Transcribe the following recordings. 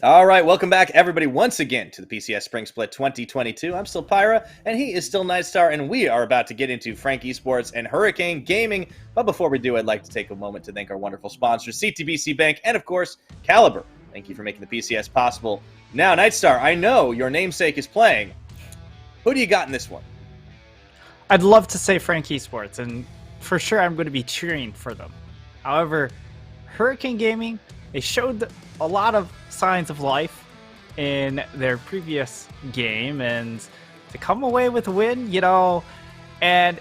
All right, welcome back, everybody, once again to the PCS Spring Split 2022. I'm still Pyra, and he is still Nightstar, and we are about to get into FAK Esports and Hurricane Gaming. But before we do, I'd like to take a moment to thank our wonderful sponsors, CTBC Bank, and of course, Caliber. Thank you for making the PCS possible. Now, Nightstar, I know your namesake is playing. Who do you got in this one? I'd love to say FAK Esports, and for sure I'm going to be cheering for them. However, Hurricane Gaming, they showed a lot of signs of life in their previous game, and to come away with a win, and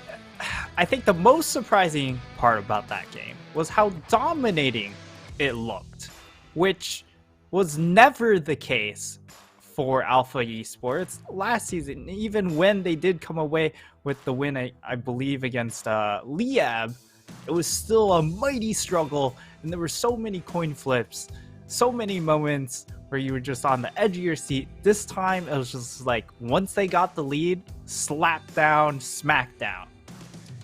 I think the most surprising part about that game was how dominating it looked, which was never the case for Alpha Esports last season. Even when they did come away with the win, I believe, against Liab, it was still a mighty struggle, and there were so many coin flips, so many moments where you were just on the edge of your seat. This time, it was just like, once they got the lead, slap down, smack down.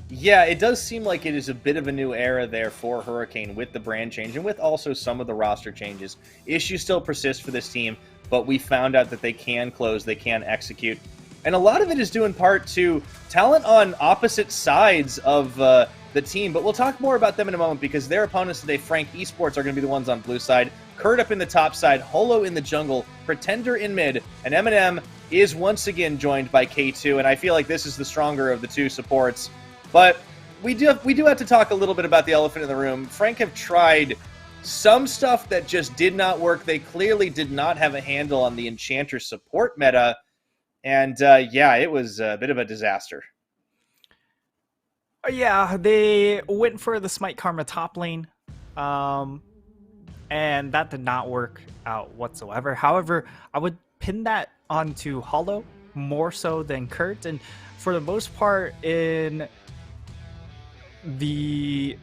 Yeah, it does seem like it is a bit of a new era there for Hurricane with the brand change and with also some of the roster changes. Issues still persist for this team, but we found out that they can close, they can execute. And a lot of it is due in part to talent on opposite sides of the team, but we'll talk more about them in a moment because their opponents today, FAK Esports, are going to be the ones on blue side. Kurt up in the top side, Holo in the jungle, Pretender in mid, and Eminem is once again joined by K2, and I feel like this is the stronger of the two supports. But we do have to talk a little bit about the elephant in the room. FAK have tried some stuff that just did not work. They clearly did not have a handle on the Enchanter support meta, and yeah, it was a bit of a disaster. Yeah, they went for the Smite Karma top lane, and that did not work out whatsoever. However, I would pin that onto Holo more so than Kurt, and for the most part in the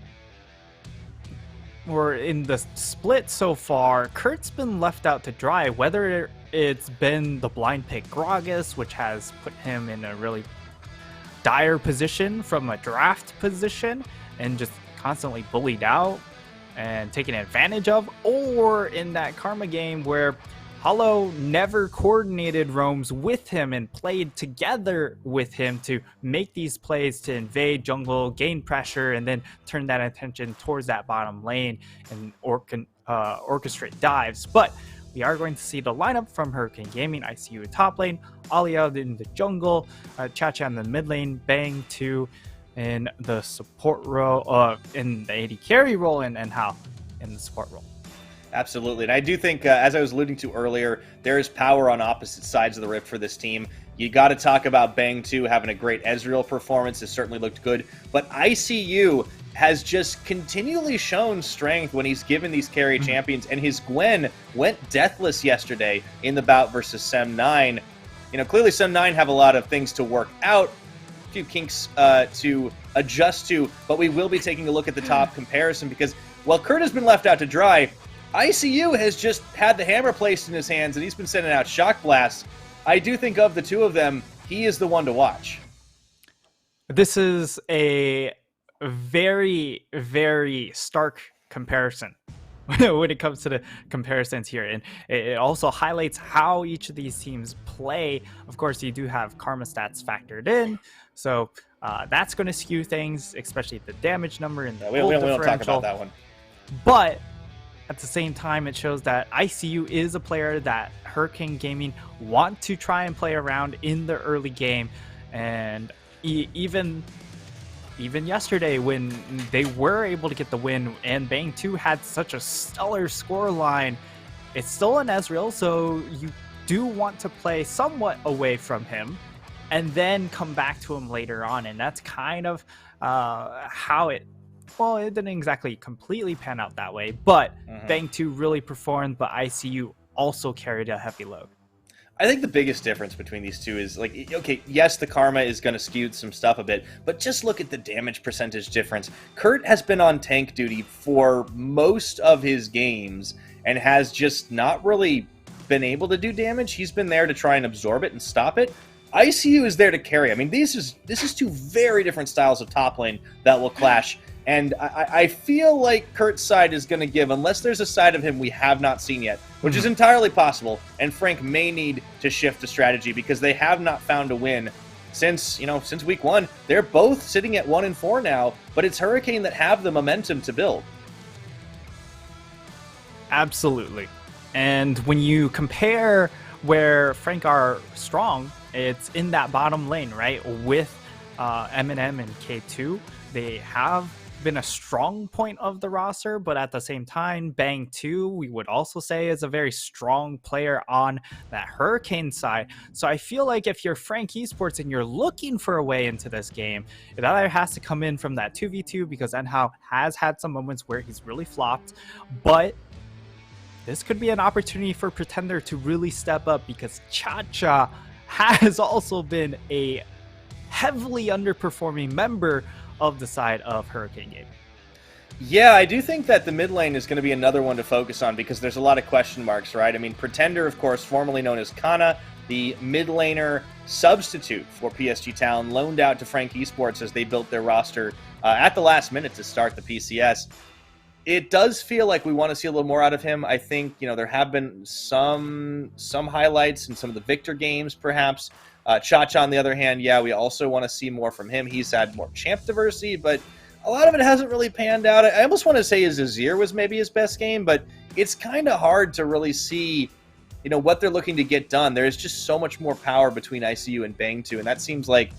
split so far, Kurt's been left out to dry, whether it's been the blind pick Gragas, which has put him in a really dire position from a draft position and just constantly bullied out and taken advantage of, or in that Karma game where Holo never coordinated roams with him and played together with him to make these plays to invade jungle, gain pressure, and then turn that attention towards that bottom lane and orchestrate dives. But we are going to see the lineup from Hurricane Gaming: ICU top lane, Alia in the jungle, Chacha in the mid lane, Bang 2 in the support role, in the AD carry role, and Hal in the support role. Absolutely, and I do think, as I was alluding to earlier, there is power on opposite sides of the rift for this team. You got to talk about Bang 2 having a great Ezreal performance. It certainly looked good, but ICU has just continually shown strength when he's given these carry champions, and his Gwen went deathless yesterday in the bout versus Sem9. Clearly Sem9 have a lot of things to work out, a few kinks to adjust to, but we will be taking a look at the top comparison because while Kurt has been left out to dry, ICU has just had the hammer placed in his hands, and he's been sending out shock blasts. I do think of the two of them, he is the one to watch. This is a very, very stark comparison when it comes to the comparisons here, and it also highlights how each of these teams play. Of course, you do have karma stats factored in, so that's going to skew things, especially the damage number and the we don't talk about that one. But at the same time, it shows that ICU is a player that Hurricane Gaming want to try and play around in the early game, and even yesterday when they were able to get the win and Bang 2 had such a stellar score line, it's still an Ezreal, so you do want to play somewhat away from him and then come back to him later on, and that's kind of how it didn't exactly completely pan out that way, but Bang 2 really performed, but ICU also carried a heavy load. I think the biggest difference between these two is, like, okay, yes, the karma is going to skew some stuff a bit, but just look at the damage percentage difference. Kurt has been on tank duty for most of his games and has just not really been able to do damage. He's been there to try and absorb it and stop it. ICU is there to carry. I mean, this is two very different styles of top lane that will clash. And I feel like Kurt's side is going to give, unless there's a side of him we have not seen yet, which is entirely possible, and Frank may need to shift the strategy because they have not found a win since week 1. They're both sitting at 1-4 now, but it's Hurricane that have the momentum to build. Absolutely. And when you compare where Frank are strong, it's in that bottom lane, right? With Eminem and K2, they have been a strong point of the roster, but at the same time, Bang 2, we would also say, is a very strong player on that Hurricane side. So I feel like if you're Frank Esports and you're looking for a way into this game, it either has to come in from that 2v2, because Enhao has had some moments where he's really flopped, but this could be an opportunity for Pretender to really step up, because Cha-Cha has also been a heavily underperforming member of the side of Hurricane Gaming. Yeah, I do think that the mid lane is going to be another one to focus on because there's a lot of question marks, right? I mean, Pretender, of course, formerly known as Kana, the mid laner substitute for PSG Talon, loaned out to Frank Esports as they built their roster at the last minute to start the PCS. It does feel like we want to see a little more out of him. I think, there have been some highlights in some of the Victor games, perhaps. Cha-Cha, on the other hand, yeah, we also want to see more from him. He's had more champ diversity, but a lot of it hasn't really panned out. I almost want to say his Azir was maybe his best game, but it's kind of hard to really see, what they're looking to get done. There's just so much more power between ICU and Bang 2, and that seems like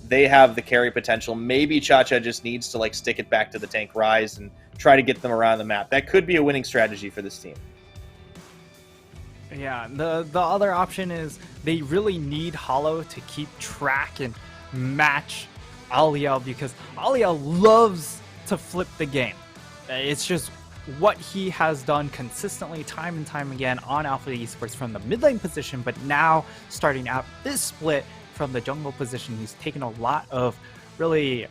they have the carry potential. Maybe Cha-Cha just needs to stick it back to the tank Rise and try to get them around the map. That could be a winning strategy for this team. Yeah, the other option is they really need Hollow to keep track and match Aliel, because Aliel loves to flip the game. It's just what he has done consistently time and time again on Alpha Esports from the mid lane position, but now starting out this split from the jungle position, he's taken a lot of really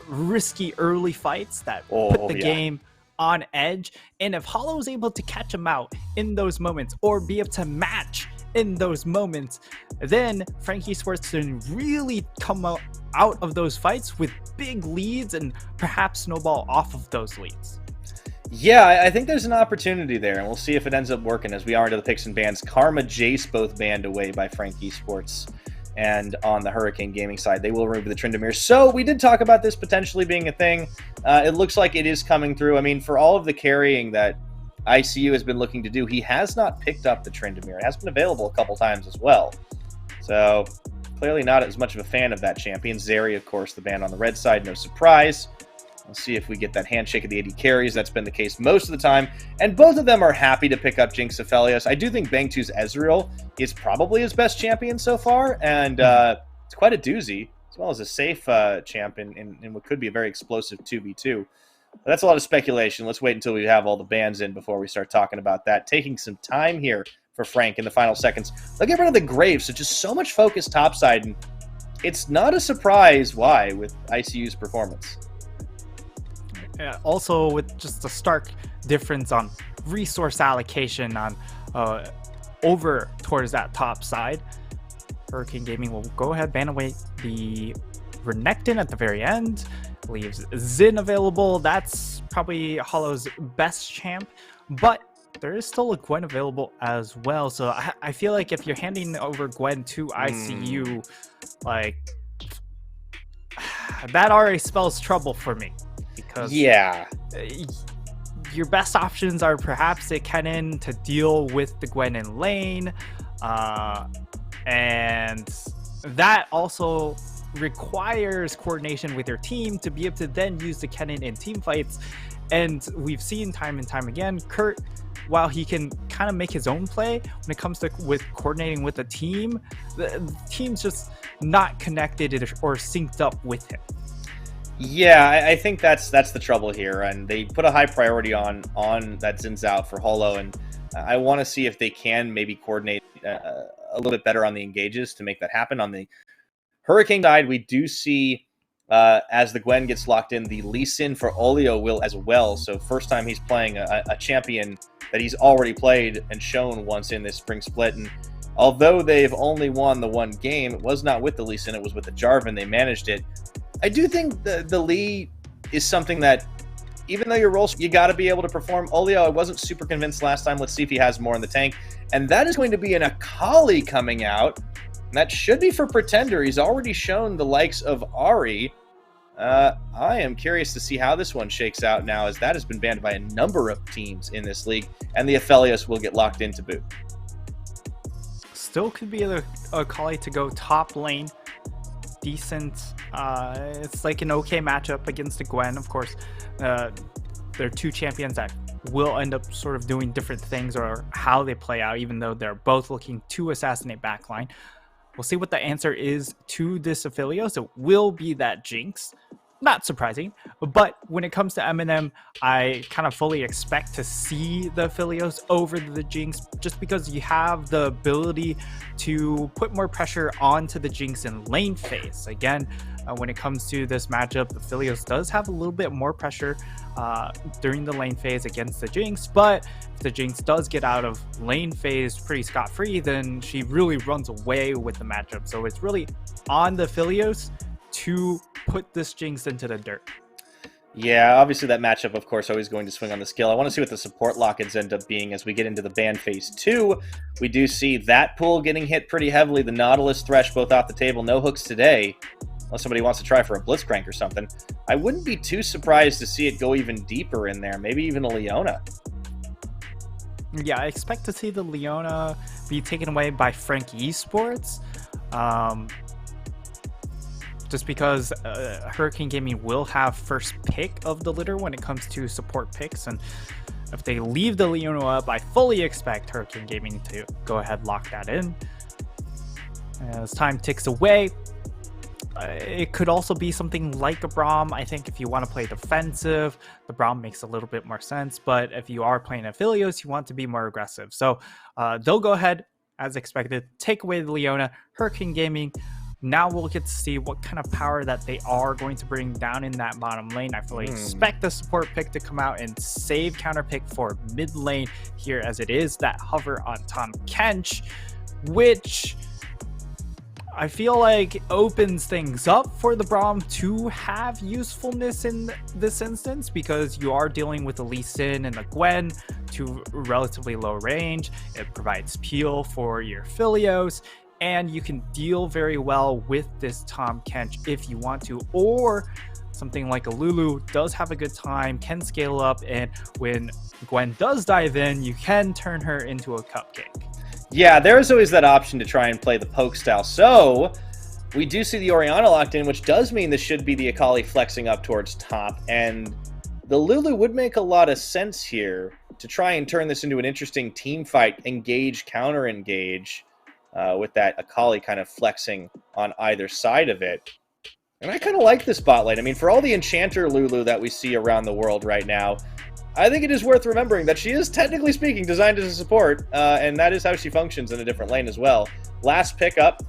risky early fights that put the game on edge. And if Hollow is able to catch him out in those moments or be able to match in those moments, then Frank Esports can really come out of those fights with big leads and perhaps snowball off of those leads. Yeah, I think there's an opportunity there, and we'll see if it ends up working as we are into the picks and bans. Karma, Jace both banned away by Frank Esports. And on the Hurricane Gaming side, they will remove the Tryndamere. So we did talk about this potentially being a thing. It looks like it is coming through. I mean, for all of the carrying that ICU has been looking to do, he has not picked up the Tryndamere. It has been available a couple times as well. So clearly not as much of a fan of that champion. Zeri, of course, the ban on the red side, no surprise. We'll see if we get that handshake of the AD carries. That's been the case most of the time. And both of them are happy to pick up Jinx Aphelios. I do think Bang 2's Ezreal is probably his best champion so far. And it's quite a doozy, as well as a safe champ in what could be a very explosive 2v2. But that's a lot of speculation. Let's wait until we have all the bans in before we start talking about that. Taking some time here for Frank in the final seconds. They'll get rid of the Graves, so just so much focus topside. And it's not a surprise why with ICU's performance. Also, with just a stark difference on resource allocation on over towards that top side, Hurricane Gaming will go ahead, ban away the Renekton at the very end, leaves Xin available. That's probably Hollow's best champ, but there is still a Gwen available as well. So I feel like if you're handing over Gwen to ICU, that already spells trouble for me. Because your best options are perhaps a Kennen to deal with the Gwen in lane, and that also requires coordination with your team to be able to then use the Kennen in team fights. And we've seen time and time again, Kurt, while he can kind of make his own play when it comes to coordinating with the team, the team's just not connected or synced up with him. Yeah, I think that's the trouble here, and they put a high priority on that Zin's out for Holo, and I want to see if they can maybe coordinate a little bit better on the engages to make that happen. On the Hurricane side, we do see as the Gwen gets locked in, the Lee Sin for Olio will as well. So first time he's playing a champion that he's already played and shown once in this spring split, and although they've only won the one game, it was not with the Lee Sin, it was with the Jarvan. They managed it. I do think the Lee is something that even though your role, you got to be able to perform. Olio, I wasn't super convinced last time. Let's see if he has more in the tank. And that is going to be an Akali coming out. And that should be for Pretender. He's already shown the likes of Ari. I am curious to see how this one shakes out now, as that has been banned by a number of teams in this league. And the Aphelios will get locked into boot. Still could be a Akali to go top lane. Decent. It's like an okay matchup against a Gwen. Of course, there are two champions that will end up sort of doing different things or how they play out, even though they're both looking to assassinate backline. We'll see what the answer is to this Aphelios. It will be that Jinx. Not surprising, but when it comes to Eminem, I kind of fully expect to see the Aphelios over the Jinx, just because you have the ability to put more pressure onto the Jinx in lane phase. Again, when it comes to this matchup, the Aphelios does have a little bit more pressure during the lane phase against the Jinx, but if the Jinx does get out of lane phase pretty scot-free, then she really runs away with the matchup. So it's really on the Aphelios to put this Jinx into the dirt. Yeah, obviously that matchup, of course, always going to swing on the skill. I want to see what the support lock-ins end up being as we get into the ban phase 2. We do see that pool getting hit pretty heavily. The Nautilus Thresh both off the table. No hooks today, unless somebody wants to try for a Blitzcrank or something. I wouldn't be too surprised to see it go even deeper in there. Maybe even a Leona. Yeah, I expect to see the Leona be taken away by FAK Esports. Just because Hurricane Gaming will have first pick of the litter when it comes to support picks, and if they leave the Leona up, I fully expect Hurricane Gaming to go ahead lock that in. As time ticks away, it could also be something like a Braum. I think if you want to play defensive, the Braum makes a little bit more sense, but if you are playing Aphelios, you want to be more aggressive. So they'll go ahead, as expected, take away the Leona. Hurricane Gaming, now we'll get to see what kind of power that they are going to bring down in that bottom lane. I fully expect the support pick to come out and save counter pick for mid lane here, as it is that hover on Tahm Kench, which I feel like opens things up for the Braum to have usefulness in this instance, because you are dealing with the Lee Sin and the Gwen to relatively low range. It provides peel for your Aphelios, and you can deal very well with this Tahm Kench if you want to, or something like a Lulu does have a good time, can scale up, and when Gwen does dive in, you can turn her into a cupcake. Yeah, there's always that option to try and play the poke style. So we do see the Orianna locked in, which does mean this should be the Akali flexing up towards top, and the Lulu would make a lot of sense here to try and turn this into an interesting team fight, engage, counter engage, with that Akali kind of flexing on either side of it. And I kind of like this bot lane. I mean, for all the Enchanter Lulu that we see around the world right now, I think it is worth remembering that she is, technically speaking, designed as a support, and that is how she functions in a different lane as well. Last pickup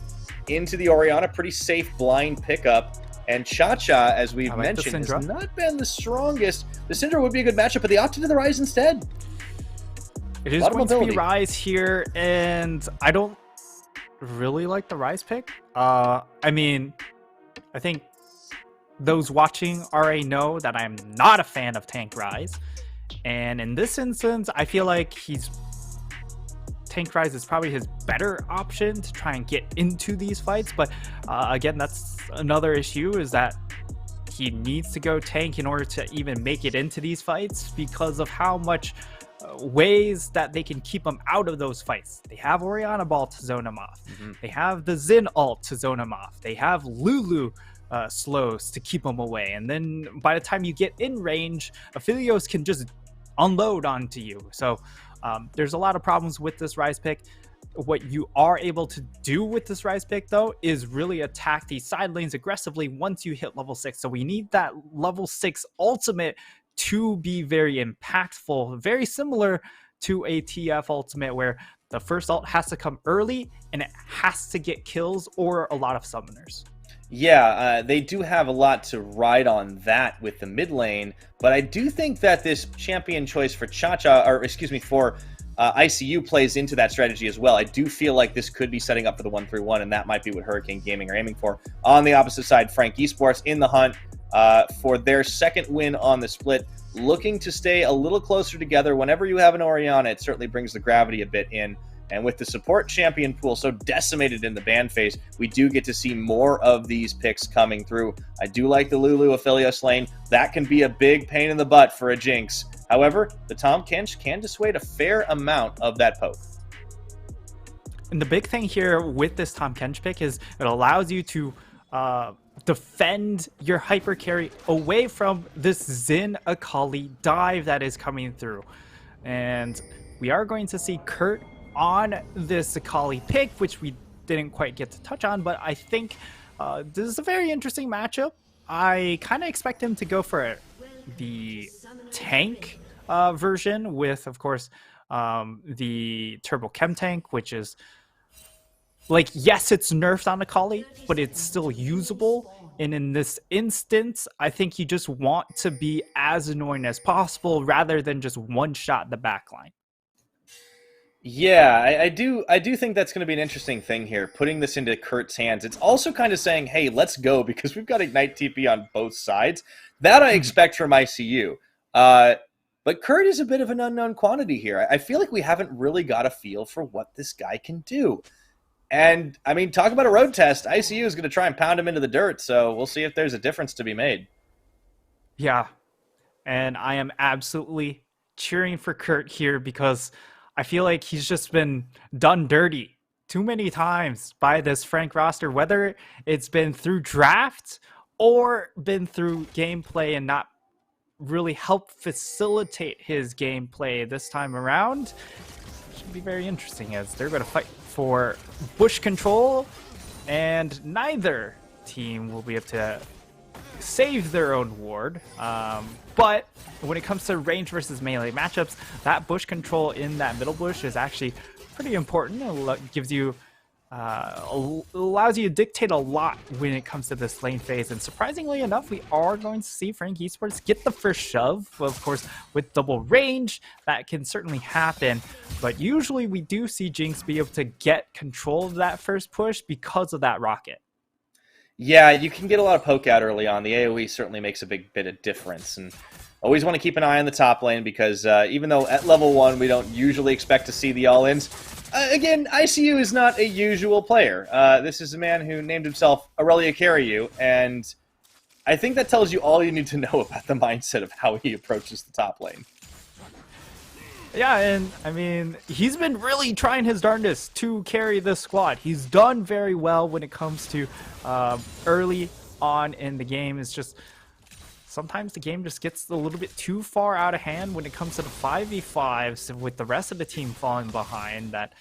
into the Orianna, pretty safe blind pickup. And Cha-Cha, as we've mentioned, has not been the strongest. The Syndra would be a good matchup, but they opted to the Ryze instead. It is going to be Ryze here, and I don't really like the Ryze pick. I mean, I think those watching already know that I'm not a fan of tank Ryze, and in this instance, I feel like tank Ryze is probably his better option to try and get into these fights. But again, that's another issue, is that he needs to go tank in order to even make it into these fights, because of how much ways that they can keep him out of those fights. They have Orianna Ball to zone him off. They have the Xin ult to zone him off. They have Lulu slows to keep him away. And then by the time you get in range, Aphelios can just unload onto you. So there's a lot of problems with this Ryze pick. What you are able to do with this Ryze pick, though, is really attack these side lanes aggressively once you hit level 6. So we need that level 6 ultimate to be very impactful, very similar to a TF ultimate, where the first ult has to come early and it has to get kills or a lot of summoners. Yeah, they do have a lot to ride on that with the mid lane, but I do think that this champion choice for Cha-Cha, or excuse me, for ICU plays into that strategy as well. I do feel like this could be setting up for the 1-3-1, and that might be what Hurricane Gaming are aiming for. On the opposite side, FAK Esports in the hunt. for their second win on the split, looking to stay a little closer together. Whenever you have an Orianna, it certainly brings the gravity a bit in. And with the support champion pool so decimated in the ban phase, we do get to see more of these picks coming through. I do like the Lulu Aphelios lane. That can be a big pain in the butt for a Jinx. However, the Tahm Kench can dissuade a fair amount of that poke. And the big thing here with this Tahm Kench pick is it allows you to defend your hyper carry away from this Xin Akali dive that is coming through. And we are going to see Kurt on this Akali pick, which we didn't quite get to touch on, but I think this is a very interesting matchup. I kind of expect him to go for the tank version with, of course, the Turbo Chem tank, which is like, yes, it's nerfed on Akali, but it's still usable. And in this instance, I think you just want to be as annoying as possible rather than just one-shot the backline. Yeah, I do think that's going to be an interesting thing here, putting this into Kurt's hands. It's also kind of saying, hey, let's go, because we've got Ignite TP on both sides. That I expect from ICU. But Kurt is a bit of an unknown quantity here. I feel like we haven't really got a feel for what this guy can do. And, I mean, talk about a road test. ICU is going to try and pound him into the dirt, so we'll see if there's a difference to be made. Yeah, and I am absolutely cheering for Kurt here because I feel like he's just been done dirty too many times by this Frank roster, whether it's been through draft or been through gameplay and not really help facilitate his gameplay this time around. Should be very interesting as they're going to fight for bush control, and neither team will be able to save their own ward. But when it comes to range versus melee matchups, that bush control in that middle bush is actually pretty important. It gives you, allows you to dictate a lot when it comes to this lane phase. And surprisingly enough, we are going to see FAK Esports get the first shove. Of course, with double range, that can certainly happen. But usually we do see Jinx be able to get control of that first push because of that rocket. Yeah, you can get a lot of poke out early on. The AoE certainly makes a big bit of difference. And always want to keep an eye on the top lane because even though at level 1 we don't usually expect to see the all-ins, again, ICU is not a usual player. This is a man who named himself Aurelia Carryu, and I think that tells you all you need to know about the mindset of how he approaches the top lane. Yeah, and I mean, he's been really trying his darndest to carry this squad. He's done very well when it comes to early on in the game. It's just sometimes the game just gets a little bit too far out of hand when it comes to the 5v5s with the rest of the team falling behind, that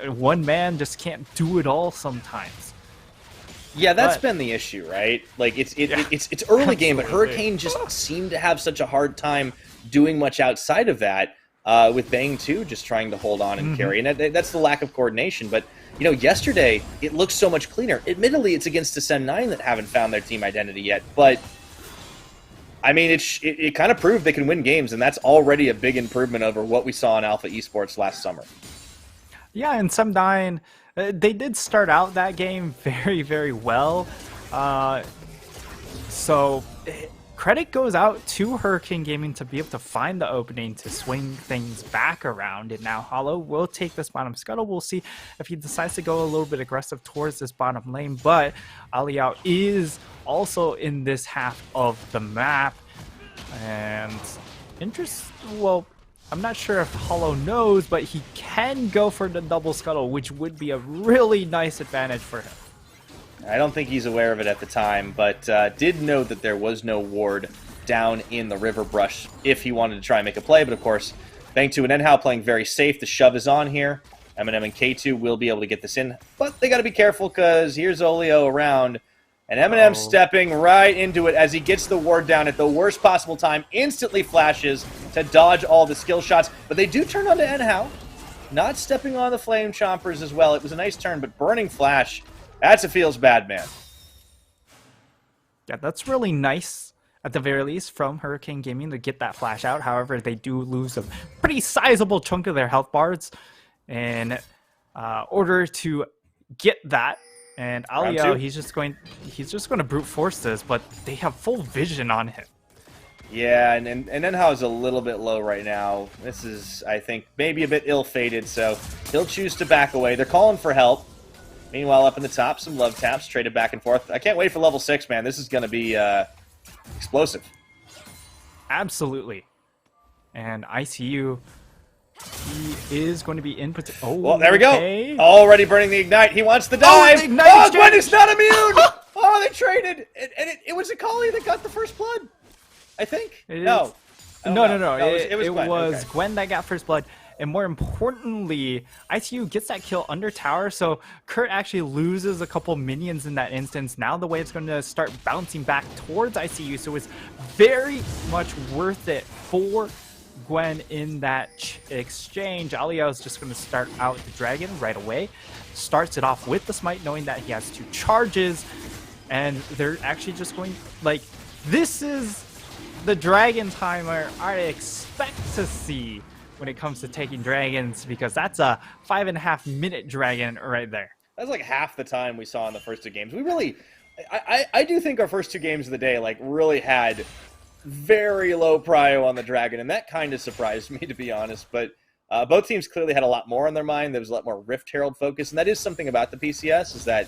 one man just can't do it all sometimes. Yeah, that's been the issue, right? Like it's early game, but Hurricane just seemed to have such a hard time doing much outside of that. With Bang 2 just trying to hold on and carry. And that's the lack of coordination. But, you know, yesterday, it looked so much cleaner. Admittedly, it's against the Sen 9 that haven't found their team identity yet. But, I mean, it kind of proved they can win games, and that's already a big improvement over what we saw in Alpha Esports last summer. Yeah, and Sen 9, they did start out that game very, very well. So credit goes out to Hurricane Gaming to be able to find the opening to swing things back around. And now Hollow will take this bottom scuttle. We'll see if he decides to go a little bit aggressive towards this bottom lane. But Aliao is also in this half of the map. And well, I'm not sure if Hollow knows, but he can go for the double scuttle, which would be a really nice advantage for him. I don't think he's aware of it at the time, but did know that there was no ward down in the river brush if he wanted to try and make a play. But of course, Bang 2 and Enhao playing very safe. The shove is on here. Eminem and K2 will be able to get this in, but they got to be careful because here's Olio around, and Eminem stepping right into it as he gets the ward down at the worst possible time, instantly flashes to dodge all the skill shots. But they do turn onto Enhao, not stepping on the Flame Chompers as well. It was a nice turn, but Burning Flash, that's a feels bad, man. Yeah, that's really nice, at the very least, from Hurricane Gaming to get that flash out. However, they do lose a pretty sizable chunk of their health bars in order to get that. And Round Alio, two. he's just going to brute force this, but they have full vision on him. Yeah, and Nenhao is a little bit low right now. This is, I think, maybe a bit ill-fated, so he'll choose to back away. They're calling for help. Meanwhile, up in the top, some love taps traded back and forth. I can't wait for level 6, man. This is going to be explosive. Absolutely. And ICU, he is going to be in. Oh, well, there we go. Okay. Already burning the Ignite. He wants the dive. The Ignite oh, exchange. Gwen is not immune. Oh, they traded. And it was Akali that got the first blood, I think. No. No. It was Gwen. Okay. Gwen that got first blood. And more importantly, ICU gets that kill under tower, so Kurt actually loses a couple minions in that instance. Now the wave's going to start bouncing back towards ICU, so it's very much worth it for Gwen in that exchange. Alio is just going to start out the dragon right away. Starts it off with the smite, knowing that he has 2 charges, and they're actually just going, like, this is the dragon timer I expect to see when it comes to taking dragons, because that's a 5.5-minute dragon right there. That's like half the time we saw in the first 2 games. We really, I do think our first 2 games of the day, like, really had very low prio on the dragon, and that kind of surprised me, to be honest. But both teams clearly had a lot more on their mind. There was a lot more Rift Herald focus, and that is something about the PCS, is that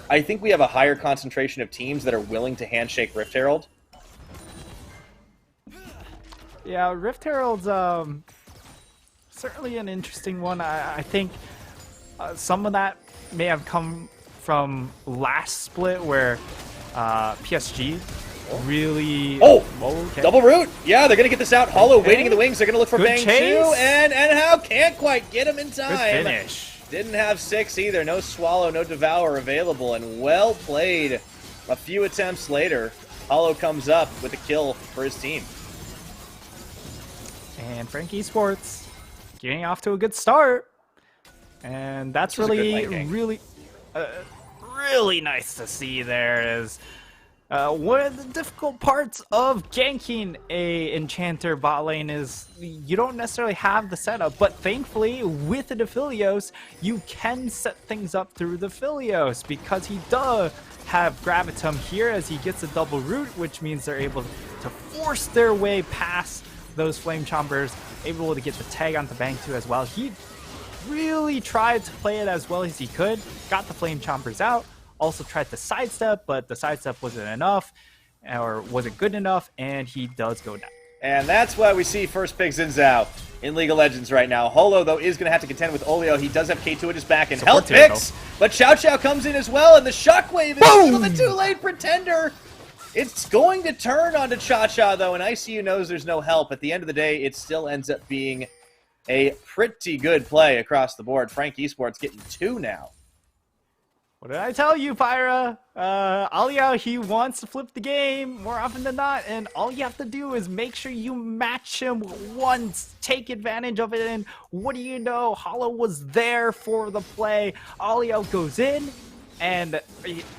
I think we have a higher concentration of teams that are willing to handshake Rift Herald. Yeah, Rift Herald's certainly an interesting one. I think some of that may have come from last split where PSG really... Oh! Okay. Double root! Yeah, they're going to get this out. Hollow Okay. waiting in the wings. They're going to look for Good Bang chase. 2. And how can't quite get him in time. Good finish. Didn't have 6 either. No Swallow, no Devour available. And well played. A few attempts later, Hollow comes up with a kill for his team. And FAK Esports getting off to a good start. And that's This was a good really, lane really, really nice to see there. Is one of the difficult parts of ganking a Enchanter bot lane is you don't necessarily have the setup, but thankfully with the Dephilios, you can set things up through the Philios, because he does have Gravitum here as he gets a double root, which means they're able to force their way past those Flame Chompers, able to get the tag onto Bang 2 as well. He really tried to play it as well as he could, got the Flame Chompers out, also tried to sidestep, but the sidestep wasn't enough, or wasn't good enough, and he does go down. And that's why we see first pick Xin Zhao in League of Legends right now. Holo, though, is going to have to contend with Olio. He does have K2 at his back and health picks, but Chow Chow comes in as well, and the Shockwave is a little bit too late. Pretender. It's going to turn onto Cha Cha, though, and ICU knows there's no help. At the end of the day, it still ends up being a pretty good play across the board. FAK Esports getting 2 now. What did I tell you, Pyra? Alio, he wants to flip the game more often than not, and all you have to do is make sure you match him once, take advantage of it, and what do you know? Hollow was there for the play. Alio goes in, and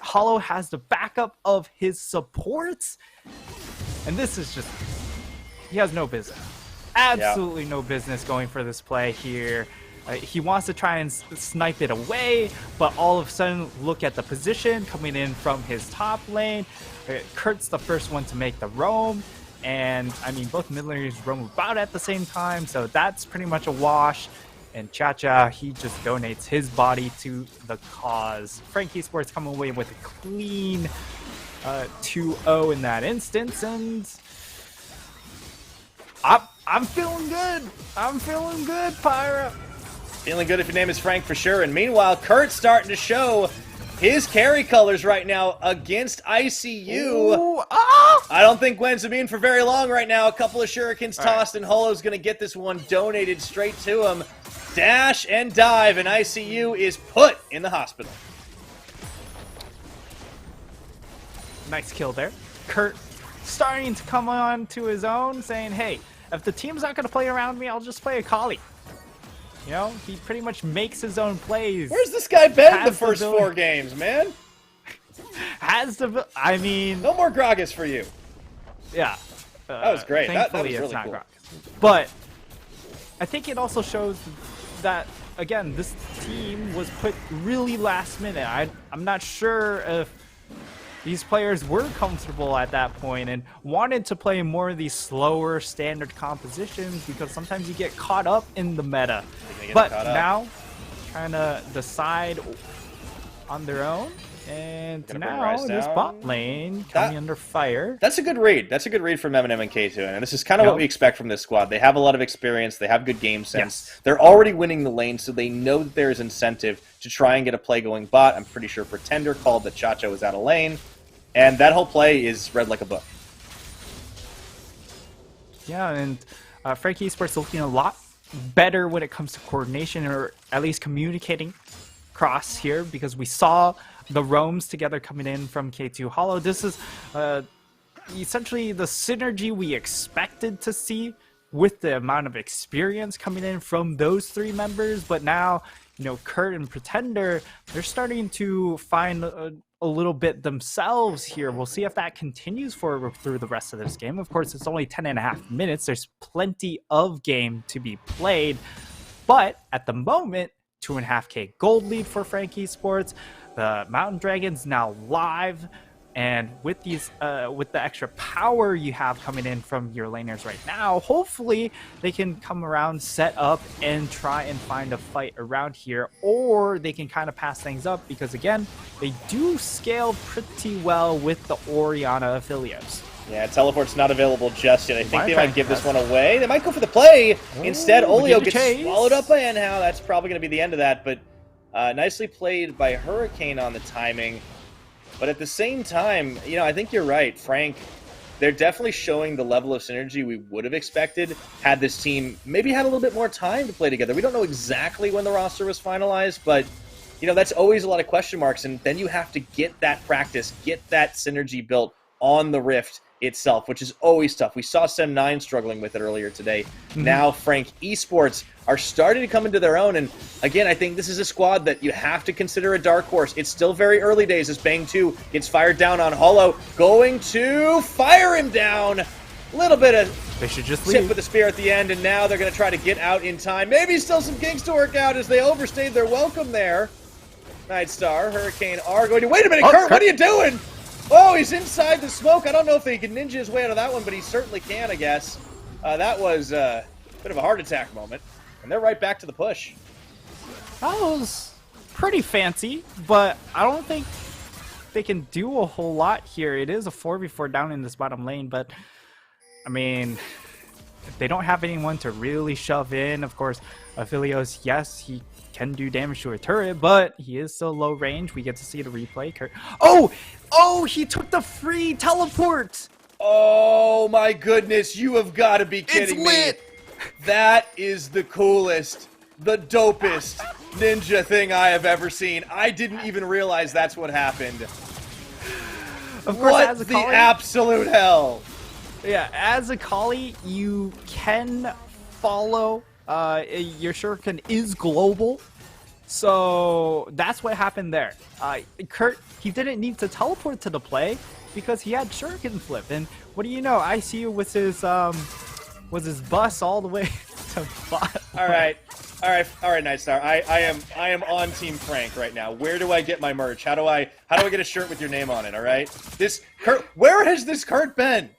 Hollow has the backup of his supports, and this is just, he has no business. Absolutely no business going for this play here. He wants to try and snipe it away, but all of a sudden, look at the position coming in from his top lane. Kurt's the first one to make the roam, and I mean, both mid laners roam about at the same time, so that's pretty much a wash. And Cha-Cha, he just donates his body to the cause. FAK Esports come away with a clean 2-0 in that instance, and I'm feeling good. I'm feeling good, Pyra. Feeling good if your name is Frank for sure. And meanwhile, Kurt's starting to show his carry colors right now against ICU. Ooh, ah! I don't think Gwen's immune for very long right now. A couple of shurikens tossed, and Holo's going to get this one donated straight to him. Dash and dive, and ICU is put in the hospital. Nice kill there. Kurt starting to come on to his own, saying, hey, if the team's not going to play around me, I'll just play Akali. You know, he pretty much makes his own plays. Where's this guy been the first 4 games, man? I mean... No more Gragas for you. Yeah. That was great. Thankfully, that was really it's not cool. Gragas. But I think it also shows that again, this team was put really last minute. I'm not sure if these players were comfortable at that point and wanted to play more of these slower standard compositions because sometimes you get caught up in the meta. But now, trying to decide on their own. And now this bot lane coming under fire. That's a good read. That's a good read from M&M and K2. And this is kind of what we expect from this squad. They have a lot of experience. They have good game sense. Yes. They're already winning the lane, so they know that there is incentive to try and get a play going bot. I'm pretty sure Pretender called that Chacha was out of lane. And that whole play is read like a book. Yeah, and FAK Esports looking a lot better when it comes to coordination, or at least communicating cross here, because we saw the roams together coming in from K2 Hollow. This is essentially the synergy we expected to see with the amount of experience coming in from those three members. But now, you know, Kurt and Pretender, they're starting to find a little bit themselves here. We'll see if that continues forward through the rest of this game. Of course, it's only 10.5 minutes. There's plenty of game to be played. But at the moment, 2.5K gold lead for FAK Esports. The Mountain Dragons now live, and with these, with the extra power you have coming in from your laners right now, hopefully they can come around, set up, and try and find a fight around here, or they can kind of pass things up because again, they do scale pretty well with the Orianna Affiliates. Yeah, teleport's not available just yet. I think they might give this one away. They might go for the play. Instead, Olio gets swallowed up by Enhao. That's probably going to be the end of that, but nicely played by Hurricane on the timing. But at the same time, you know, I think you're right. Frank, they're definitely showing the level of synergy we would have expected had this team maybe had a little bit more time to play together. We don't know exactly when the roster was finalized, but, you know, that's always a lot of question marks. And then you have to get that practice, get that synergy built on the Rift itself, which is always tough. We saw Sem9 struggling with it earlier today. Now FAK Esports are starting to come into their own, and again, I think this is a squad that you have to consider a dark horse. It's still very early days as Bang 2 gets fired down on Hollow, going to fire him down. A little bit of they should just tip leave with the spear at the end, and now they're going to try to get out in time. Maybe still some kinks to work out as they overstayed their welcome there. Nightstar, Hurricane are going to... Wait a minute, Kurt, what are you doing? Oh, he's inside the smoke. I don't know if he can ninja his way out of that one, but he certainly can, I guess. That was a bit of a heart attack moment. And they're right back to the push. That was pretty fancy, but I don't think they can do a whole lot here. It is a 4v4 down in this bottom lane, but I mean, they don't have anyone to really shove in. Of course, Aphelios, yes, he can do damage to a turret, but he is still low range. We get to see the replay. Oh, he took the free teleport. Oh my goodness, you have got to be kidding me. That is the coolest, the dopest ninja thing I have ever seen. I didn't even realize that's what happened. Of course, what as a the collie, absolute hell? Yeah, as a collie, you can follow. Your shuriken is global, so that's what happened there. Kurt, he didn't need to teleport to the play because he had shuriken flip, and what do you know? ICU was his bus all the way to bot. All right, Nightstar. I am on Team Frank right now. Where do I get my merch? How do I get a shirt with your name on it? All right, this Kurt. Where has this Kurt been?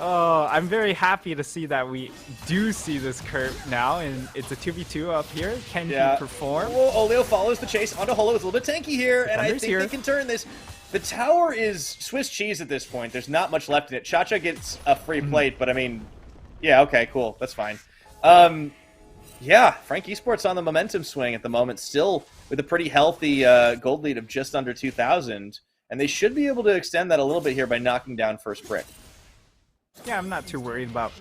Oh, I'm very happy to see that we do see this Kurt now, and it's a 2v2 up here. Can he perform? Well, Olio follows the chase onto Hollow. It's a little bit tanky here, and I think they can turn this. The tower is Swiss cheese at this point. There's not much left in it. Chacha gets a free plate, but I mean, yeah, okay, cool. That's fine. Yeah, FAK Esports on the momentum swing at the moment, still with a pretty healthy gold lead of just under 2,000, and they should be able to extend that a little bit here by knocking down first brick. Yeah, I'm not too worried about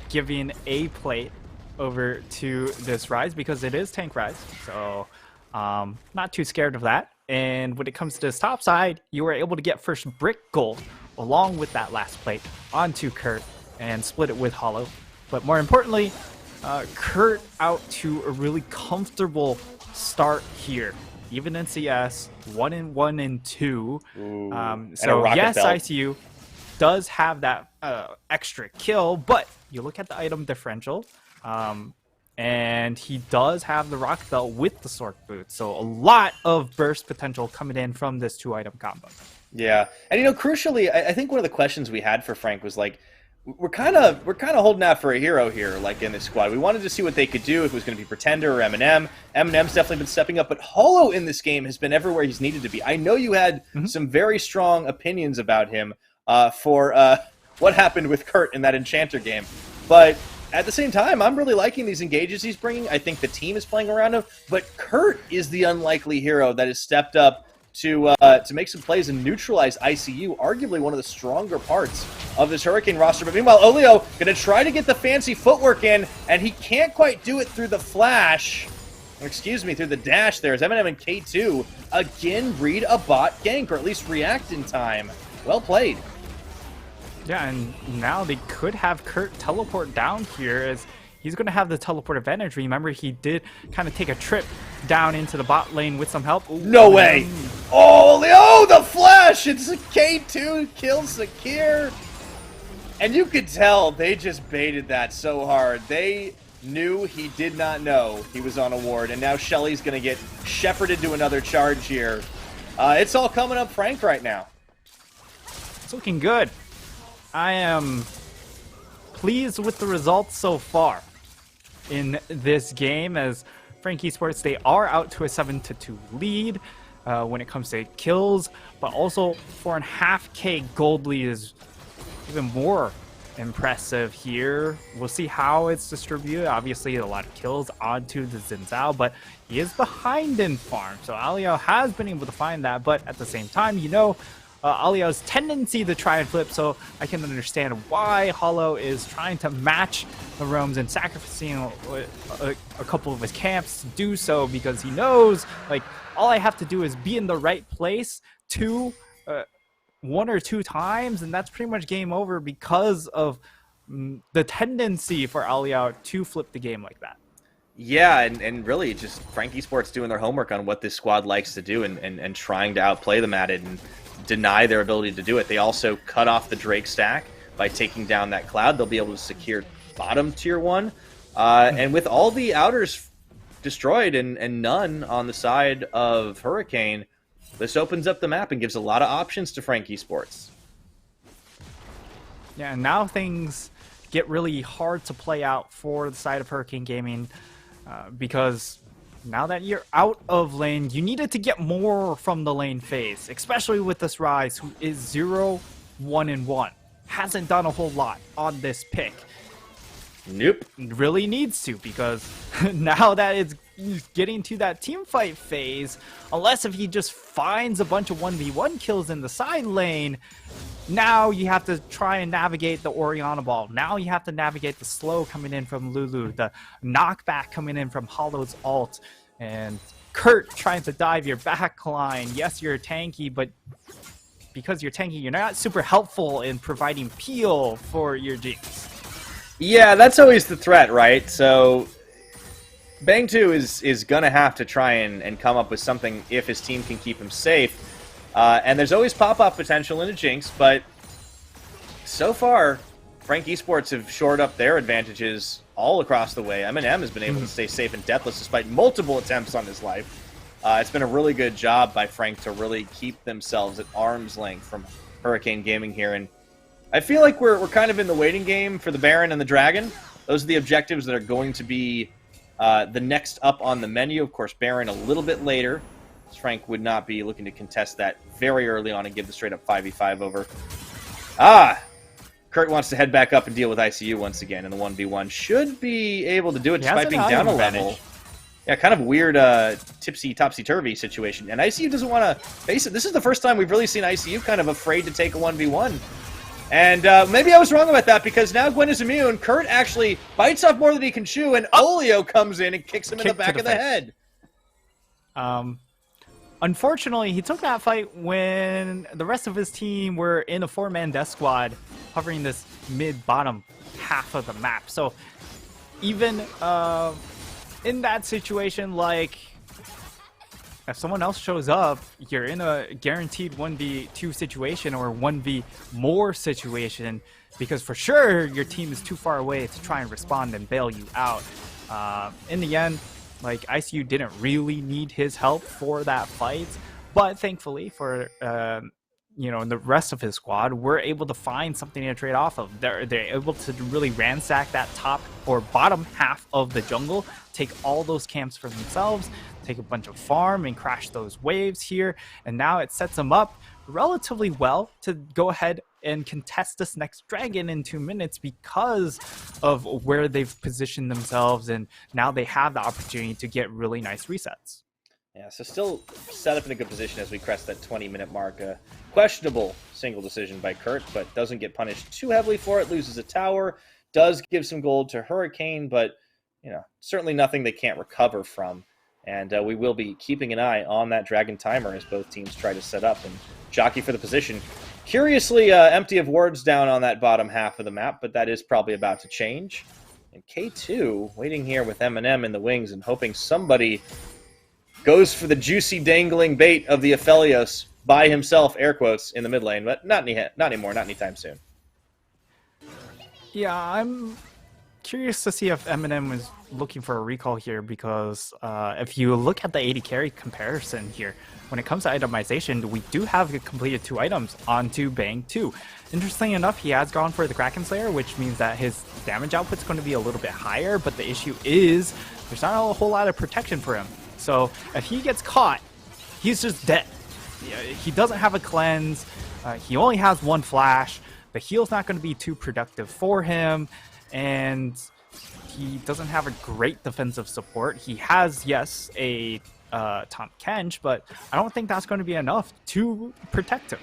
giving a plate over to this Rise because it is tank Rise, so not too scared of that. And when it comes to this top side, you were able to get first brick gold along with that last plate onto Kurt and split it with Hollow. But more importantly, Kurt out to a really comfortable start here, even in CS, 1-1 and 2. So yes, belt. ICU does have that extra kill, but you look at the item differential. And he does have the Rocket Belt with the Sork Boots. So a lot of burst potential coming in from this 2-item combo. Yeah, and crucially, I think one of the questions we had for Frank was like, we're kind of holding out for a hero here, like in this squad. We wanted to see what they could do, if it was going to be Pretender or Eminem. Eminem's definitely been stepping up, but Holo in this game has been everywhere he's needed to be. I know you had some very strong opinions about him for what happened with Kurt in that Enchanter game, but at the same time, I'm really liking these engages he's bringing. I think the team is playing around him, but Kurt is the unlikely hero that has stepped up to make some plays and neutralize ICU, arguably one of the stronger parts of this Hurricane roster. But meanwhile, Olio going to try to get the fancy footwork in, and he can't quite do it through the flash. Or excuse me, through the dash there. As Eminem and K2 again read a bot gank, or at least react in time. Well played. Yeah, and now they could have Kurt teleport down here, as he's going to have the teleport advantage. Remember, he did kind of take a trip down into the bot lane with some help. Ooh, no way! Oh, the flash! It's a K2 kills Sakir. And you could tell they just baited that so hard. They knew he did not know he was on a ward, and now Shelly's going to get shepherded to another charge here. It's all coming up Frank right now. It's looking good. I am pleased with the results so far in this game, as Frank Esports, they are out to a 7-2 lead when it comes to kills, but also 4.5k gold lead is even more impressive here. We'll see how it's distributed. Obviously, a lot of kills onto the Xin Zhao, but he is behind in farm, so Alio has been able to find that, but at the same time, Alio's tendency to try and flip, so I can understand why Holo is trying to match the roams and sacrificing a couple of his camps to do so, because he knows, like, all I have to do is be in the right place one or two times, and that's pretty much game over because of the tendency for Alio to flip the game like that. Yeah, and really just Frank Esports doing their homework on what this squad likes to do and trying to outplay them at it and deny their ability to do it. They also cut off the Drake stack by taking down that cloud. They'll be able to secure bottom tier 1. And with all the outers destroyed and none on the side of Hurricane, this opens up the map and gives a lot of options to Frank Esports. Yeah, and now things get really hard to play out for the side of Hurricane Gaming, because now that you're out of lane, you needed to get more from the lane phase, especially with this Rise, who is 0-1-1. Hasn't done a whole lot on this pick. Nope. Really needs to, because now that it's getting to that team fight phase, unless if he just finds a bunch of 1v1 kills in the side lane, now you have to try and navigate the Oriana ball. Now you have to navigate the slow coming in from Lulu, the knockback coming in from Holo's ult, and Kurt trying to dive your back line. Yes, you're tanky, but because you're tanky, you're not super helpful in providing peel for your Jinx. Yeah, that's always the threat, right? So Bang 2 is going to have to try and come up with something if his team can keep him safe. And there's always pop-off potential in a Jinx, but so far, Frank Esports have shored up their advantages all across the way. Eminem has been able to stay safe and deathless despite multiple attempts on his life. It's been a really good job by Frank to really keep themselves at arm's length from Hurricane Gaming here. And I feel like we're kind of in the waiting game for the Baron and the Dragon. Those are the objectives that are going to be the next up on the menu. Of course, Baron a little bit later. Frank would not be looking to contest that very early on and give the straight-up 5v5 over. Kurt wants to head back up and deal with ICU once again in the 1v1. Should be able to do it despite being down a level. Yeah, kind of weird tipsy, topsy-turvy situation. And ICU doesn't want to face it. This is the first time we've really seen ICU kind of afraid to take a 1v1. And maybe I was wrong about that, because now Gwen is immune. Kurt actually bites off more than he can chew, and Olio comes in and kicks him in the back of the head. Unfortunately, he took that fight when the rest of his team were in a 4-man death squad, hovering this mid-bottom half of the map. So even in that situation, like, if someone else shows up, you're in a guaranteed 1v2 situation or 1v more situation, because for sure your team is too far away to try and respond and bail you out. In the end, like, ICU didn't really need his help for that fight, but thankfully for the rest of his squad, we're able to find something to trade off of. They're able to really ransack that top or bottom half of the jungle, take all those camps for themselves, take a bunch of farm and crash those waves here, and now it sets them up relatively well to go ahead and contest this next dragon in 2 minutes because of where they've positioned themselves, and now they have the opportunity to get really nice resets. Yeah, so still set up in a good position as we crest that 20-minute mark. Questionable single decision by Kurt, but doesn't get punished too heavily for it. Loses a tower, does give some gold to Hurricane, but certainly nothing they can't recover from. And we will be keeping an eye on that Dragon timer as both teams try to set up and jockey for the position. Curiously empty of wards down on that bottom half of the map, but that is probably about to change. And K2 waiting here with Eminem in the wings and hoping somebody goes for the juicy dangling bait of the Aphelios by himself, air quotes, in the mid lane, but not anymore, not anytime soon. Yeah, I'm curious to see if Eminem was looking for a recall here, because if you look at the 80 carry comparison here, when it comes to itemization, we do have completed 2 items onto Bang 2. Interestingly enough, he has gone for the Kraken Slayer, which means that his damage output is going to be a little bit higher, but the issue is there's not a whole lot of protection for him. So if he gets caught, he's just dead. He doesn't have a cleanse. He only has 1 flash. The heal's not going to be too productive for him, and he doesn't have a great defensive support. He has, yes, a Tom Kench, but I don't think that's going to be enough to protect him.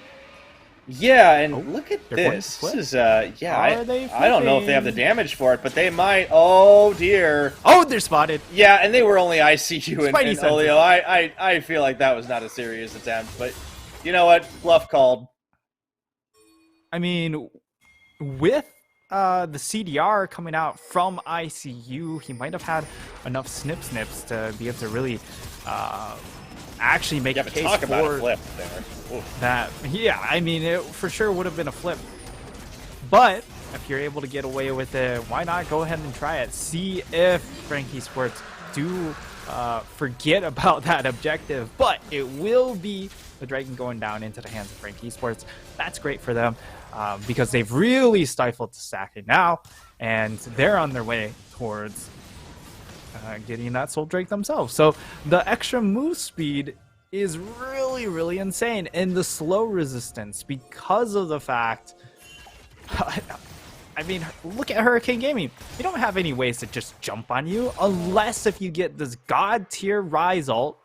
Yeah, and look at this. This is, I don't know if they have the damage for it, but they might. Oh, dear. Oh, they're spotted. Yeah, and they were only ICU and Olio. I feel like that was not a serious attempt, but you know what? Bluff called. I mean, with the CDR coming out from ICU, he might have had enough snips to be able to really actually make a case talk for about a flip there. Oof. That. Yeah, I mean, it for sure would have been a flip. But if you're able to get away with it, why not go ahead and try it? See if Frankie Sports do forget about that objective. But it will be the Dragon going down into the hands of Frankie Sports. That's great for them because they've really stifled the stacking now, and they're on their way towards getting that Soul Drake themselves. So the extra move speed is really, really insane, and the slow resistance because of the fact. I mean, look at Hurricane Gaming. You don't have any ways to just jump on you unless if you get this god tier Rise ult.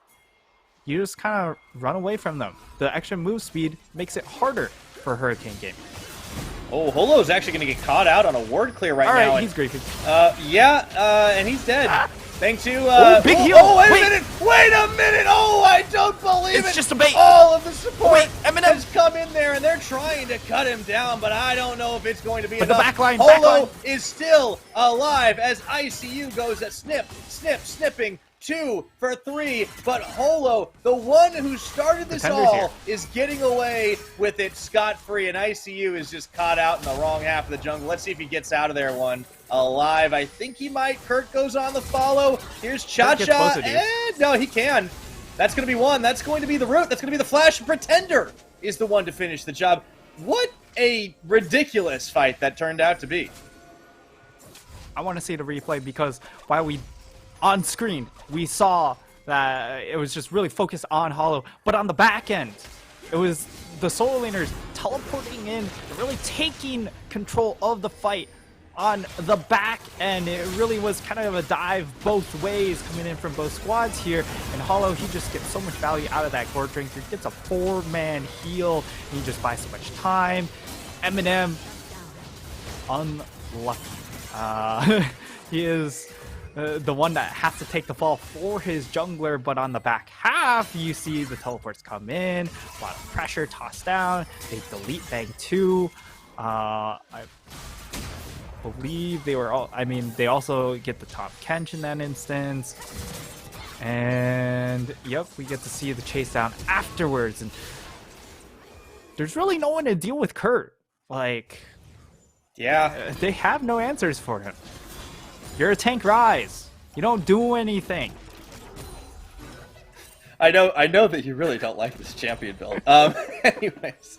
You just kind of run away from them. The extra move speed makes it harder for Hurricane Gaming. Oh, Holo's actually going to get caught out on a ward clear right now. All right, he's griefing. And he's dead. Thanks to big heal. Oh, wait a minute! Wait a minute! Oh, I don't believe it! It's just a bait. All of the support Eminem has come in there, and they're trying to cut him down, but I don't know if it's going to be enough. The backline, Holo is still alive as ICU goes at snipping. 2 for 3, but Holo, the one who started this all, is getting away with it scot-free, and ICU is just caught out in the wrong half of the jungle. Let's see if he gets out of there one alive. I think he might. Kurt goes on the follow. Here's Cha-Cha, and no, he can. That's going to be one. That's going to be the root. That's going to be the flash. Pretender is the one to finish the job. What a ridiculous fight that turned out to be. I want to see the replay because while we on screen, we saw that it was just really focused on Holo, but on the back end, it was the solo laners teleporting in, really taking control of the fight on the back end. It really was kind of a dive both ways coming in from both squads here, and Holo, he just gets so much value out of that Gore Drinker, gets a 4-man heal, and he just buys so much time. Eminem, unlucky. He is the one that has to take the fall for his jungler, but on the back half, you see the teleports come in, a lot of pressure tossed down, they delete Bang 2. I believe they were all, I mean, they also get the top Kench in that instance. And yep, we get to see the chase down afterwards, and there's really no one to deal with Kurt. Like, yeah, they have no answers for him. You're a tank, Rise. You don't do anything. I know that you really don't like this champion build. Anyways,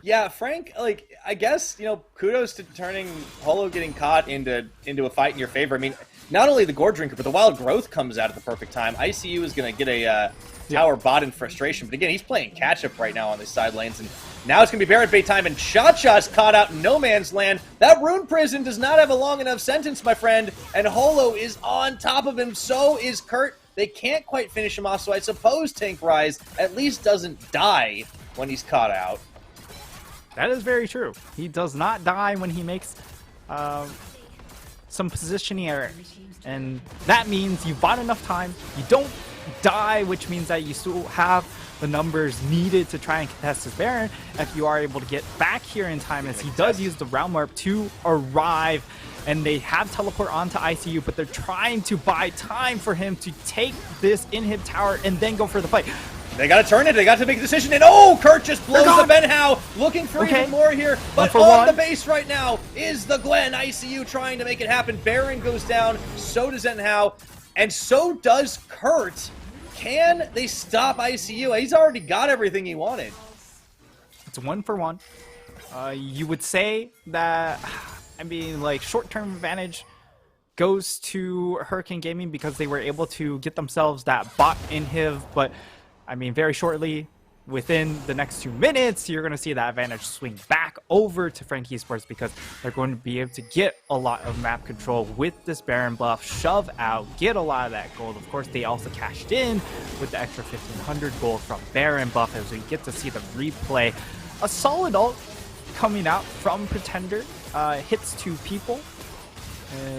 yeah, Frank, like, I guess, you know, kudos to turning Holo getting caught into a fight in your favor. I mean, not only the Gore Drinker, but the Wild Growth comes out at the perfect time. ICU is going to get a tower bot in frustration, but again, he's playing catch-up right now on the side lanes, and now it's going to be Barret Bait time, and Cha-Cha's caught out in no man's land. That Rune Prison does not have a long enough sentence, my friend, and Holo is on top of him. So is Kurt. They can't quite finish him off, so I suppose Tank Rise at least doesn't die when he's caught out. That is very true. He does not die when he makes some positioning errors. And that means you bought enough time. You don't die, which means that you still have the numbers needed to try and contest his Baron if you are able to get back here in time, as he does use the Realm Warp to arrive. And they have teleport onto ICU, but they're trying to buy time for him to take this inhib tower and then go for the fight. They got to turn it. They got to make a decision. And oh, Kurt just blows the Benhao, looking for even more here. But on the base right now is the Gwen. ICU trying to make it happen. Baron goes down. So does Enhao. And so does Kurt. Can they stop ICU? He's already got everything he wanted. It's 1-for-1. You would say that... I mean, like, short-term advantage goes to Hurricane Gaming because they were able to get themselves that bot inhib, but, I mean, very shortly, within the next 2 minutes, you're going to see that advantage swing back over to FAK Esports because they're going to be able to get a lot of map control with this Baron buff, shove out, get a lot of that gold. Of course, they also cashed in with the extra 1,500 gold from Baron buff as we get to see the replay. A solid ult coming out from Pretender. Hits 2 people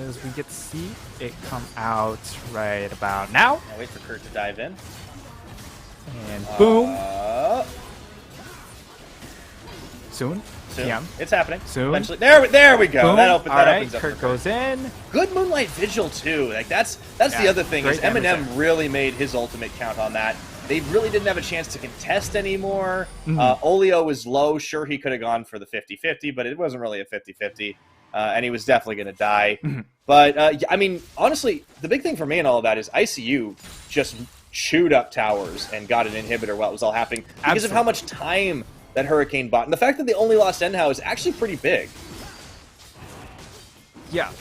as we get to see it come out right about now. I'll wait for Kurt to dive in. And boom. Soon. Yeah. It's happening. Soon. Eventually. There we go. Boom. That opens up. Kurt goes in. Good Moonlight Vigil too. Like that's the other thing is Eminem really made his ultimate count on that. They really didn't have a chance to contest anymore. Olio was low. Sure, he could have gone for the 50-50, but it wasn't really a 50-50. And he was definitely going to die. But, I mean, honestly, the big thing for me in all of that is ICU just chewed up towers and got an inhibitor while it was all happening because of how much time that Hurricane bought. And the fact that they only lost Enhao is actually pretty big. Yeah,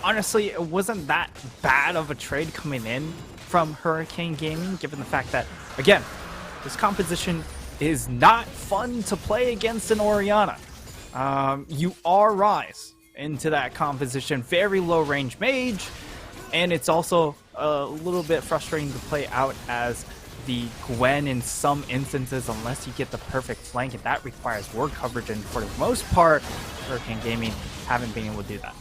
honestly, it wasn't that bad of a trade coming in from Hurricane Gaming, given the fact that, again, this composition is not fun to play against an Orianna. You are Rise into that composition, very low range mage, and it's also a little bit frustrating to play out as the Gwen in some instances unless you get the perfect flank, and that requires ward coverage, and for the most part, Hurricane Gaming haven't been able to do that.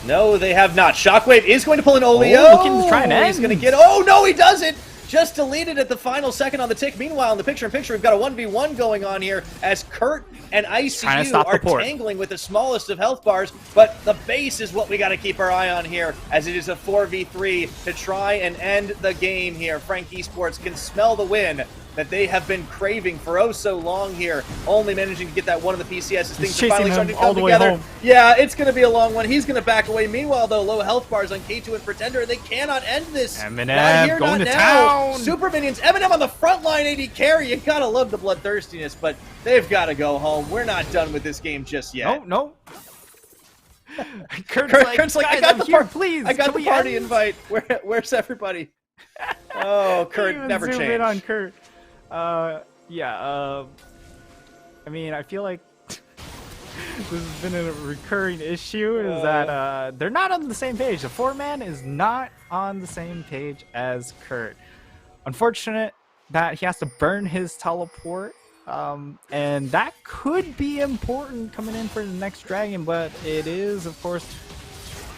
No, they have not. Shockwave is going to pull an Olio. Looking to try and end. He's going to get... Oh, no, he doesn't! Just deleted at the final second on the tick. Meanwhile, in the picture-in-picture, we've got a 1v1 going on here as Kurt and ICU are tangling with the smallest of health bars, but the base is what we got to keep our eye on here, as it is a 4v3 to try and end the game here. FAK Esports can smell the win that they have been craving for oh so long here, only managing to get that one of the PCS as things are finally starting to come together. Yeah, it's going to be a long one. He's going to back away. Meanwhile, though, low health bars on K2 and Pretender, and they cannot end this. Eminem not here, going not to now. town. Super Minions, Eminem on the front line AD carry. You got to love the bloodthirstiness, but they've got to go home. We're not done with this game just yet. No. Kurt's like, I got the please. I got the party invite. Where's everybody? Oh, Kurt never changed. Zoom in on Kurt. I mean, I feel like this has been a recurring issue, is that they're not on the same page. The 4-man is not on the same page as Kurt. Unfortunate that he has to burn his teleport, and that could be important coming in for the next dragon, but it is, of course,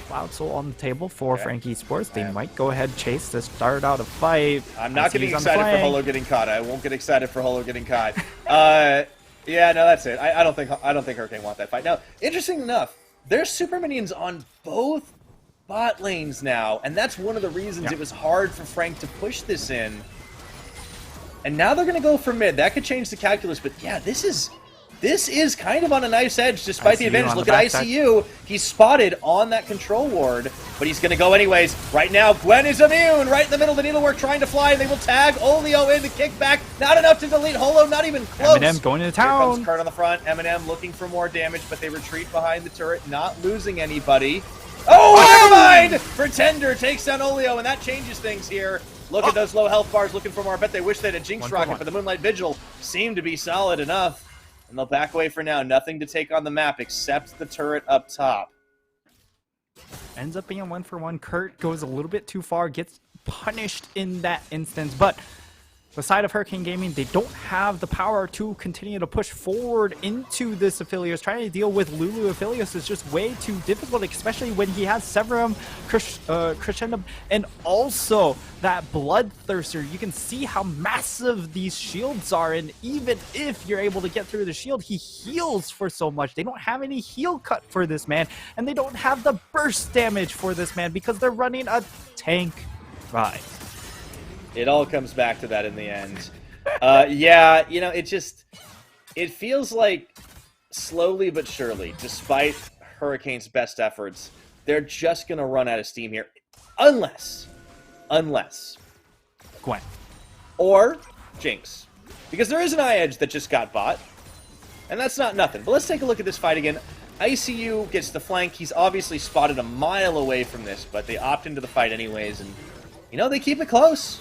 Cloud Soul on the table for FAK Esports. They might go ahead and chase to start out a fight. I'm not getting excited for Holo getting caught. I won't get excited for Holo getting caught. Yeah, no, that's it. I don't think Hurricane want that fight. Now, interesting enough, there's super minions on both bot lanes now, and that's one of the reasons it was hard for Frank to push this in. And now they're going to go for mid. That could change the calculus, but yeah, this is this is kind of on a nice edge despite the ICU advantage. on Look the at backside. ICU. He's spotted on that control ward, but he's going to go anyways. Right now, Gwen is immune. Right in the middle of the needlework trying to fly, and they will tag Olio in the kickback. Not enough to delete Holo, not even close. Eminem going into Here town. comes Kurt on the front. Eminem looking for more damage, but they retreat behind the turret, not losing anybody. Oh, never mind! Pretender takes down Olio, and that changes things here. Look at those low health bars looking for more. I bet they wish they had a Jinx One for Rocket, one. but the Moonlight Vigil seemed to be solid enough. And they'll back away for now. Nothing to take on the map except the turret up top. Ends up being a 1-for-1. Kurt goes a little bit too far, gets punished in that instance, but the side of Hurricane Gaming, they don't have the power to continue to push forward into this Aphelios. Trying to deal with Lulu Aphelios is just way too difficult, especially when he has Severum, Crescendum, and also that Bloodthirster. You can see how massive these shields are, and even if you're able to get through the shield, he heals for so much. They don't have any heal cut for this man, and they don't have the burst damage for this man because they're running a tank ride. It all comes back to that in the end. Yeah, you know, it feels like slowly but surely, despite Hurricane's best efforts, they're just going to run out of steam here. Unless Gwen. or Jinx. Because there is an eye-edge that just got bought, and that's not nothing. But let's take a look at this fight again. ICU gets the flank. He's obviously spotted a mile away from this, but they opt into the fight anyways, and, you know, they keep it close.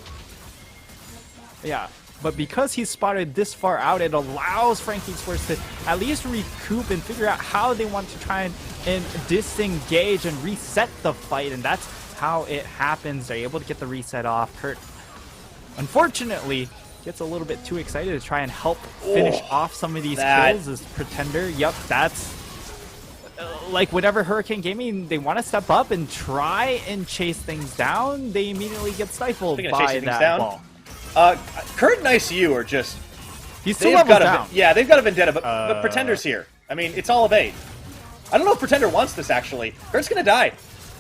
Yeah, but because he's spotted this far out, it allows Frankie Sports to at least recoup and figure out how they want to try and disengage and reset the fight, and that's how it happens. They're able to get the reset off. Kurt, unfortunately, gets a little bit too excited to try and help finish off some of these kills as Pretender. Yep, that's like whenever Hurricane Gaming, they want to step up and try and chase things down, they immediately get stifled by that ball. Kurt and ICU are just... He's still leveled down. Yeah, they've got a vendetta, but Pretender's here. I mean, it's all of 8. I don't know if Pretender wants this, actually. Kurt's gonna die.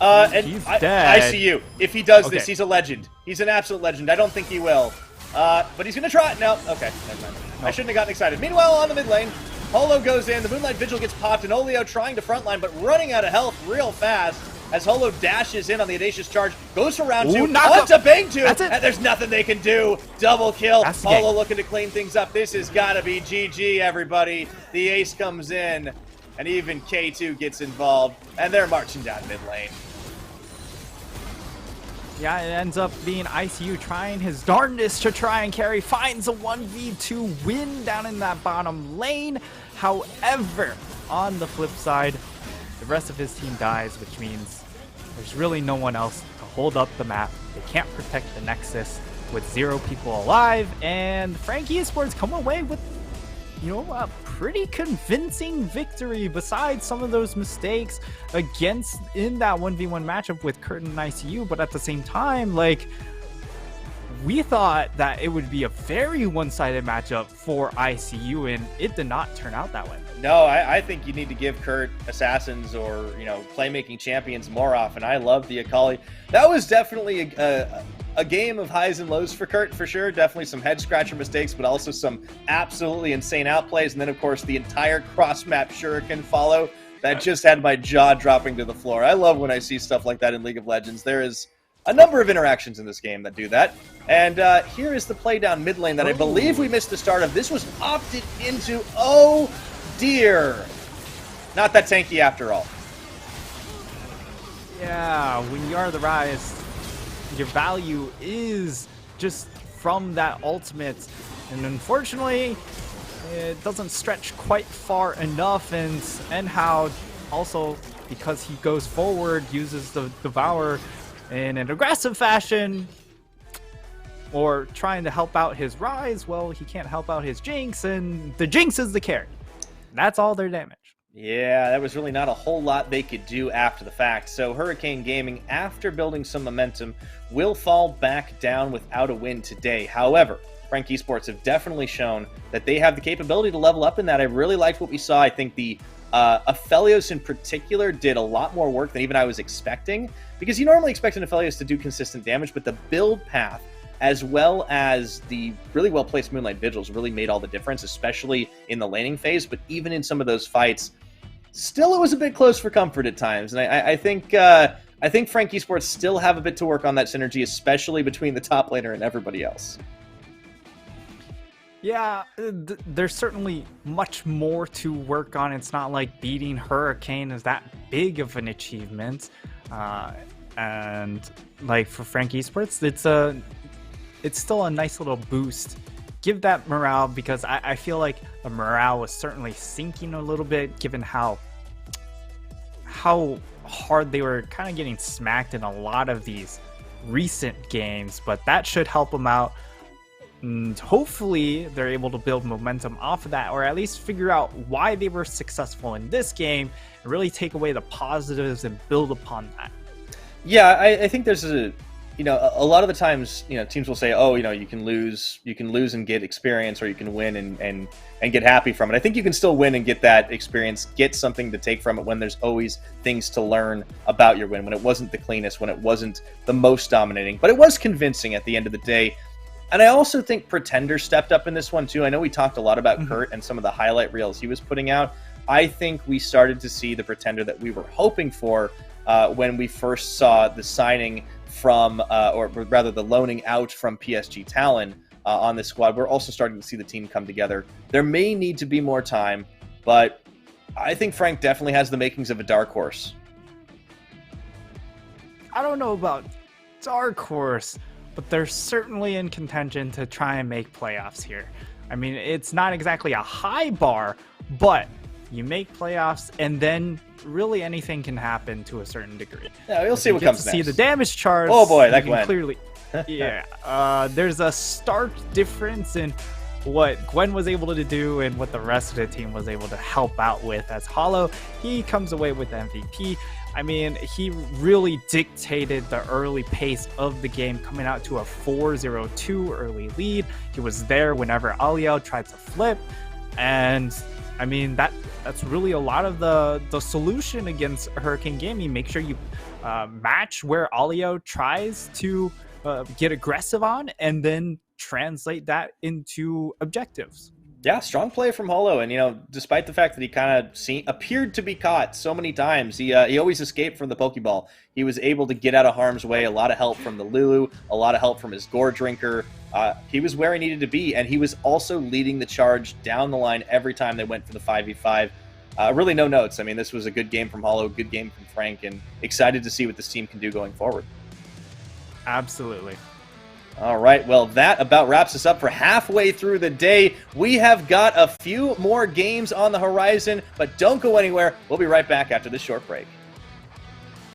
And He's dead. ICU, if he does this, he's a legend. He's an absolute legend. I don't think he will. But he's gonna try it. No, okay, never mind. I shouldn't have gotten excited. Meanwhile, on the mid lane, Holo goes in. The Moonlight Vigil gets popped, and Olio trying to frontline, but running out of health real fast. As Holo dashes in on the audacious charge, goes for round 2, onto Bang 2, and there's nothing they can do. Double kill. Holo looking to clean things up. This has got to be GG, everybody. The ace comes in, and even K2 gets involved, and they're marching down mid lane. Yeah, it ends up being ICU trying his darndest to try and carry, finds a 1v2 win down in that bottom lane. However, on the flip side, the rest of his team dies, which means there's really no one else to hold up the map. They can't protect the Nexus with 0 people alive, and Frankie Esports come away with, you know, a pretty convincing victory besides some of those mistakes against in that 1v1 matchup with Kurt and ICU. But at the same time, like, we thought that it would be a very one-sided matchup for ICU, and it did not turn out that way. No, I think you need to give Kurt Assassins or, you know, playmaking champions more often. I love the Akali. That was definitely a game of highs and lows for Kurt, for sure. Definitely some head-scratcher mistakes, but also some absolutely insane outplays. And then, of course, the entire cross-map shuriken follow that just had my jaw dropping to the floor. I love when I see stuff like that in League of Legends. There is a number of interactions in this game that do that. And here is the play down mid lane that I believe we missed the start of. This was opted into. Oh, dear. Not that tanky after all. Yeah, when you are the Rise, your value is just from that ultimate. And unfortunately, it doesn't stretch quite far enough. And how also, because he goes forward, uses the Devour in an aggressive fashion, or trying to help out his Rise, well, he can't help out his Jinx, and the Jinx is the carry. That's all their damage. Yeah, that was really not a whole lot they could do after the fact. So Hurricane Gaming, after building some momentum, will fall back down without a win today. However, Frank Esports have definitely shown that they have the capability to level up in that. I really liked what we saw. I think the Aphelios in particular did a lot more work than even I was expecting, because you normally expect an Aphelios to do consistent damage, but the build path as well as the really well-placed Moonlight Vigils really made all the difference, especially in the laning phase. But even in some of those fights, still it was a bit close for comfort at times. And I think FAK Esports still have a bit to work on that synergy, especially between the top laner and everybody else. Yeah, there's certainly much more to work on. It's not like beating Hurricane is that big of an achievement. And like for FAK Esports, it's still a nice little boost. Give that morale, because I feel like the morale was certainly sinking a little bit given how hard they were kind of getting smacked in a lot of these recent games, but that should help them out. And hopefully they're able to build momentum off of that, or at least figure out why they were successful in this game and really take away the positives and build upon that. Yeah, I think there's a lot of the times, teams will say, oh, you can lose and get experience, or you can win and get happy from it. I think you can still win and get that experience, get something to take from it when there's always things to learn about your win, when it wasn't the cleanest, when it wasn't the most dominating, but it was convincing at the end of the day. And I also think Pretender stepped up in this one too. I know we talked a lot about Kurt and some of the highlight reels he was putting out. I think we started to see the Pretender that we were hoping for when we first saw the signing from, or rather the loaning out from PSG Talon on this squad. We're also starting to see the team come together. There may need to be more time, but I think Frank definitely has the makings of a dark horse. I don't know about dark horse, but they're certainly in contention to try and make playoffs here. I mean, it's not exactly a high bar, but you make playoffs, and then really anything can happen to a certain degree. Yeah, we'll see what comes next. See the damage charts. Oh boy, that Gwen. Clearly, yeah. There's a stark difference in what Gwen was able to do and what the rest of the team was able to help out with. As Hollow, he comes away with MVP. I mean, he really dictated the early pace of the game, coming out to a 4-0-2 early lead. He was there whenever Aliao tried to flip, and I mean, that's really a lot of the solution against Hurricane Gaming. Make sure you match where Aliao tries to get aggressive on, and then translate that into objectives. Yeah, strong play from Holo, and despite the fact that he kind of appeared to be caught so many times, he always escaped from the Pokeball. He was able to get out of harm's way. A lot of help from the Lulu, a lot of help from his Gore Drinker. He was where he needed to be, and he was also leading the charge down the line every time they went for the 5v5. Really no notes. I mean, this was a good game from Holo, good game from Frank, and excited to see what this team can do going forward. Absolutely. All right, well, that about wraps us up for halfway through the day. We have got a few more games on the horizon, but don't go anywhere. We'll be right back after this short break.